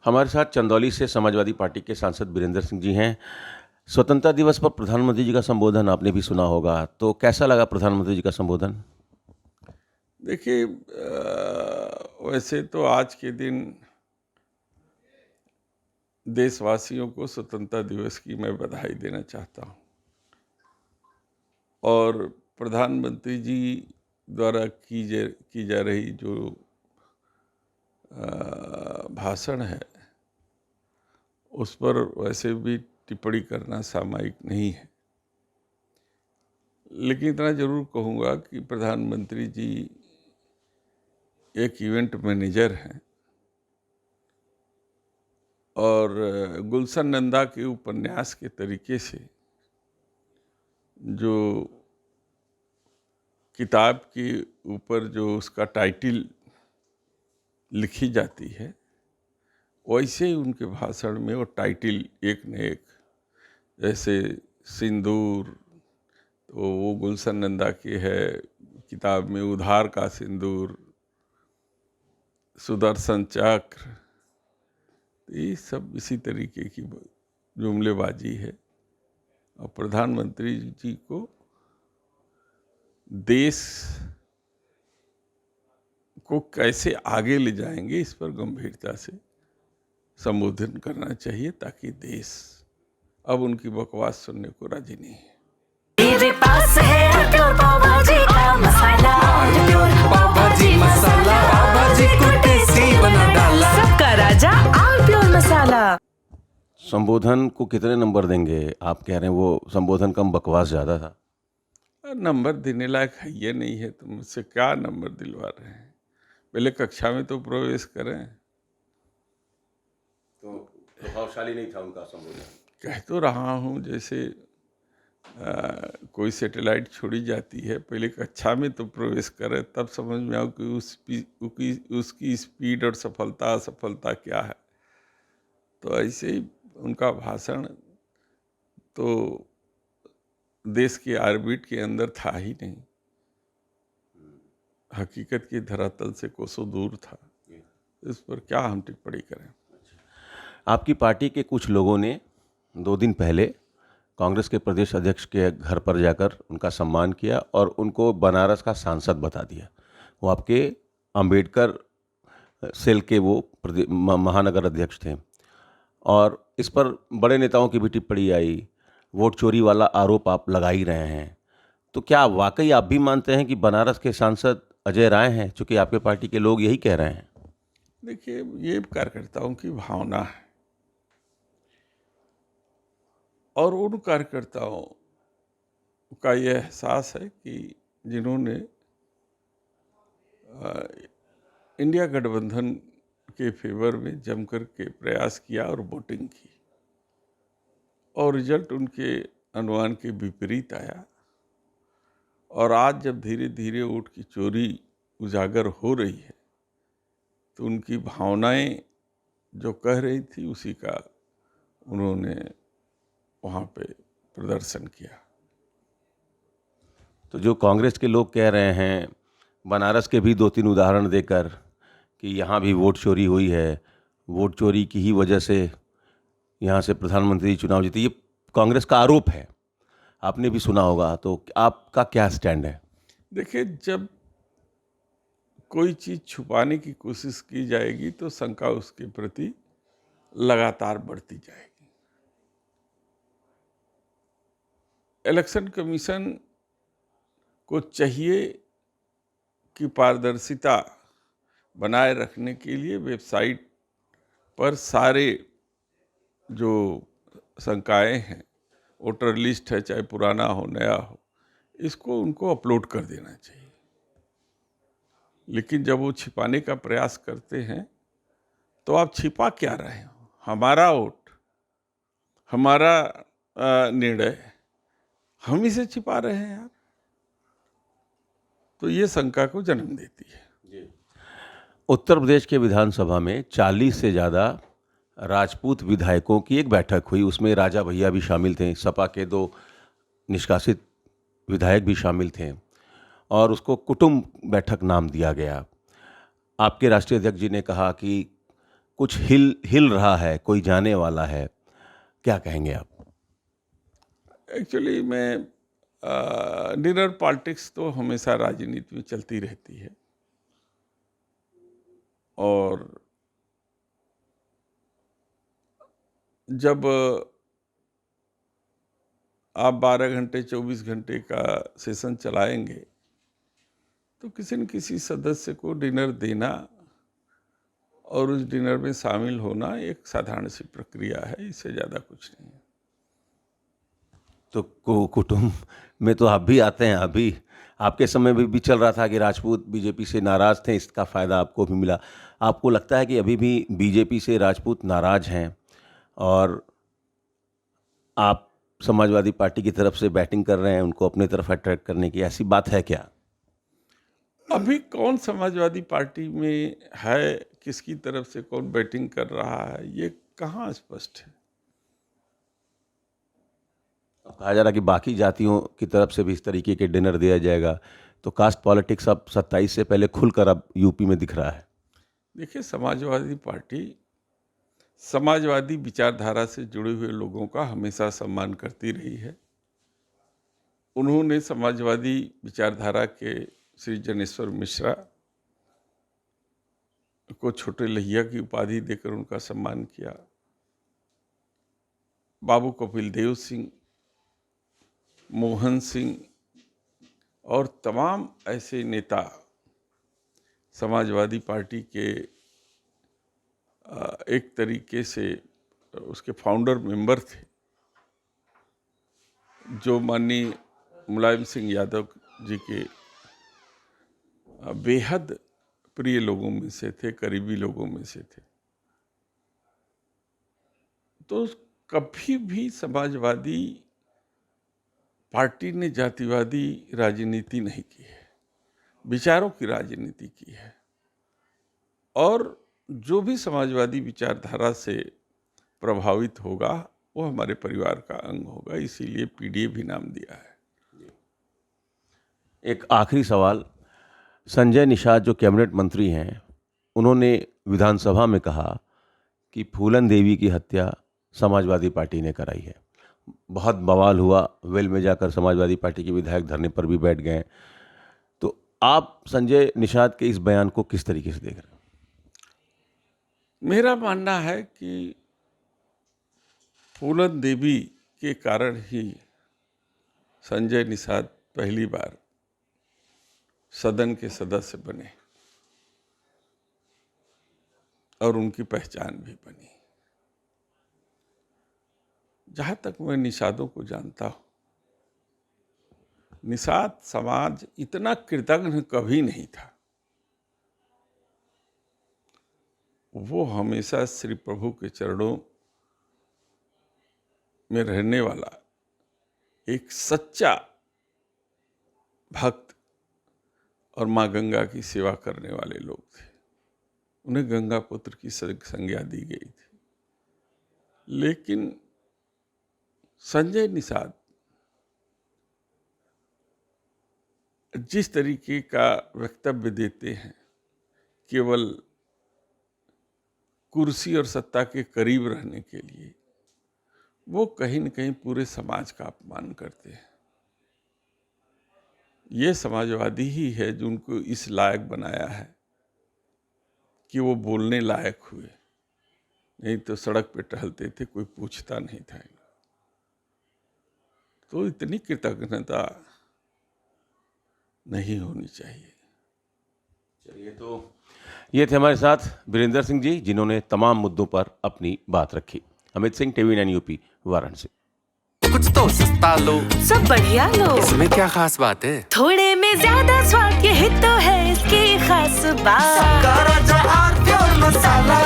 हमारे साथ चंदौली से समाजवादी पार्टी के सांसद वीरेंद्र सिंह जी हैं। स्वतंत्रता दिवस पर प्रधानमंत्री जी का संबोधन आपने भी सुना होगा, तो कैसा लगा प्रधानमंत्री जी का संबोधन? देखिए, वैसे तो आज के दिन देशवासियों को स्वतंत्रता दिवस की मैं बधाई देना चाहता हूँ। और प्रधानमंत्री जी द्वारा की जा रही जो भाषण है, उस पर वैसे भी टिप्पणी करना सामायिक नहीं है, लेकिन इतना जरूर कहूँगा कि प्रधानमंत्री जी एक इवेंट मैनेजर हैं और गुलशन नंदा के उपन्यास के तरीके से जो किताब के ऊपर जो उसका टाइटल लिखी जाती है, वैसे ही उनके भाषण में वो टाइटल एक न एक, जैसे सिंदूर, तो वो गुलशन नंदा की है किताब में, उधार का सिंदूर, सुदर्शन चक्र, ये सब इसी तरीके की जुमलेबाजी है। और प्रधानमंत्री जी को देश को कैसे आगे ले जाएंगे, इस पर गंभीरता से संबोधन करना चाहिए, ताकि देश अब उनकी बकवास सुनने को राजी नहीं है। मेरे पास है प्योर पाव भाजी का मसाला, प्योर पाव भाजी मसाला, पाव भाजी को टेस्टी बना डाला, सबका राजा आल प्योर मसाला। संबोधन को कितने नंबर देंगे? आप कह रहे हैं वो संबोधन कम, बकवास ज़्यादा था। नंबर देने लायक है ये नहीं है, तो मुझसे क्या नंबर दिलवा रहे हैं? पहले कक्षा में तो प्रवेश करें। तो प्रभावशाली नहीं था उनका संबोधन? कह तो रहा हूँ, जैसे कोई सैटेलाइट छोड़ी जाती है, पहले कक्षा में तो प्रवेश करे, तब समझ में आओ कि उसकी स्पीड और सफलता असफलता क्या है। तो ऐसे ही उनका भाषण तो देश के ऑर्बिट के अंदर था ही नहीं, हकीकत की धरातल से कोसों दूर था। इस पर क्या हम टिप्पणी करें? आपकी पार्टी के कुछ लोगों ने 2 दिन पहले कांग्रेस के प्रदेश अध्यक्ष के घर पर जाकर उनका सम्मान किया और उनको बनारस का सांसद बता दिया। वो आपके अंबेडकर सेल के वो महानगर अध्यक्ष थे, और इस पर बड़े नेताओं की भी टिप्पणी आई। वोट चोरी वाला आरोप आप लगा ही रहे हैं, तो क्या वाकई आप भी मानते हैं कि बनारस के सांसद अजय राय हैं, चूँकि आपके पार्टी के लोग यही कह रहे हैं? देखिए, ये कार्यकर्ताओं की भावना है, और उन कार्यकर्ताओं का यह एहसास है कि जिन्होंने इंडिया गठबंधन के फेवर में जमकर के प्रयास किया और वोटिंग की, और रिजल्ट उनके अनुमान के विपरीत आया। और आज जब धीरे धीरे वोट की चोरी उजागर हो रही है, तो उनकी भावनाएं जो कह रही थी, उसी का उन्होंने वहाँ पे प्रदर्शन किया। तो जो कांग्रेस के लोग कह रहे हैं, बनारस के भी 2-3 उदाहरण देकर, कि यहाँ भी वोट चोरी हुई है, वोट चोरी की ही वजह से यहाँ से प्रधानमंत्री चुनाव जीते, ये कांग्रेस का आरोप है, आपने भी सुना होगा, तो आपका क्या स्टैंड है? देखिए, जब कोई चीज़ छुपाने की कोशिश की जाएगी तो शंका उसके प्रति लगातार बढ़ती जाएगी। इलेक्शन कमीशन को चाहिए कि पारदर्शिता बनाए रखने के लिए वेबसाइट पर सारे जो शंकाएं हैं, वोटर लिस्ट है, चाहे पुराना हो नया हो, इसको उनको अपलोड कर देना चाहिए। लेकिन जब वो छिपाने का प्रयास करते हैं, तो आप छिपा क्या रहे हो? हमारा वोट, हमारा निर्णय, हम इसे छिपा रहे हैं यार। तो ये शंका को जन्म देती है। उत्तर प्रदेश के विधानसभा में 40 से ज़्यादा राजपूत विधायकों की एक बैठक हुई, उसमें राजा भैया भी शामिल थे, सपा के 2 निष्कासित विधायक भी शामिल थे, और उसको कुटुंब बैठक नाम दिया गया। आपके राष्ट्रीय अध्यक्ष जी ने कहा कि कुछ हिल रहा है, कोई जाने वाला है, क्या कहेंगे आप? एक्चुअली मैं डिनर पॉलिटिक्स तो हमेशा राजनीति में चलती रहती है, और जब आप 12 घंटे 24 घंटे का सेशन चलाएंगे तो किसी न किसी सदस्य को डिनर देना और उस डिनर में शामिल होना एक साधारण सी प्रक्रिया है, इससे ज़्यादा कुछ नहीं है। तो कुटुंब में तो आप भी आते हैं, अभी आपके समय में भी चल रहा था कि राजपूत बीजेपी से नाराज़ थे, इसका फ़ायदा आपको भी मिला। आपको लगता है कि अभी भी बीजेपी से राजपूत नाराज़ हैं और आप समाजवादी पार्टी की तरफ से बैटिंग कर रहे हैं उनको अपने तरफ अट्रैक्ट करने की, ऐसी बात है क्या? अभी कौन समाजवादी पार्टी में है, किसकी तरफ से कौन बैटिंग कर रहा है, ये कहाँ स्पष्ट है। कहा जा रहा कि बाकी जातियों की तरफ से भी इस तरीके के डिनर दिया जाएगा, तो कास्ट पॉलिटिक्स अब 27 से पहले खुलकर अब यूपी में दिख रहा है। देखिए, समाजवादी पार्टी समाजवादी विचारधारा से जुड़े हुए लोगों का हमेशा सम्मान करती रही है। उन्होंने समाजवादी विचारधारा के श्री जनेश्वर मिश्रा को छोटे लहिया की उपाधि देकर उनका सम्मान किया। बाबू कपिल देव सिंह, मोहन सिंह और तमाम ऐसे नेता समाजवादी पार्टी के एक तरीके से उसके फाउंडर मेंबर थे, जो माननीय मुलायम सिंह यादव जी के बेहद प्रिय लोगों में से थे, करीबी लोगों में से थे। तो कभी भी समाजवादी पार्टी ने जातिवादी राजनीति नहीं की है, विचारों की राजनीति की है। और जो भी समाजवादी विचारधारा से प्रभावित होगा वो हमारे परिवार का अंग होगा, इसीलिए पीडीए भी नाम दिया है। एक आखिरी सवाल, संजय निषाद जो कैबिनेट मंत्री हैं, उन्होंने विधानसभा में कहा कि फूलन देवी की हत्या समाजवादी पार्टी ने कराई है। बहुत बवाल हुआ, वेल में जाकर समाजवादी पार्टी के विधायक धरने पर भी बैठ गए। तो आप संजय निषाद के इस बयान को किस तरीके से देख रहे हैं? मेरा मानना है कि फूलन देवी के कारण ही संजय निषाद पहली बार सदन के सदस्य बने और उनकी पहचान भी बनी। जहाँ तक मैं निषादों को जानता हूँ, निषाद समाज इतना कृतज्ञ कभी नहीं था। वो हमेशा श्री प्रभु के चरणों में रहने वाला एक सच्चा भक्त और माँ गंगा की सेवा करने वाले लोग थे। उन्हें गंगा पुत्र की संज्ञा दी गई थी। लेकिन संजय निषाद जिस तरीके का वक्तव्य देते हैं, केवल कुर्सी और सत्ता के करीब रहने के लिए, वो कहीं न कहीं पूरे समाज का अपमान करते हैं। ये समाजवादी ही है जो उनको इस लायक बनाया है कि वो बोलने लायक हुए, नहीं तो सड़क पे टहलते थे, कोई पूछता नहीं था इनको। तो इतनी कृतज्ञता नहीं होनी चाहिए। चलिए, तो ये थे हमारे साथ वीरेंद्र सिंह जी, जिन्होंने तमाम मुद्दों पर अपनी बात रखी। Amit Singh, TV9 UP, Varanasi. कुछ तो सस्ता लो, सब बढ़िया लो, इसमें क्या खास बात है? थोड़े में ज्यादा स्वाद, यही तो है इसकी खास बात। राजा आर प्योर मसाला।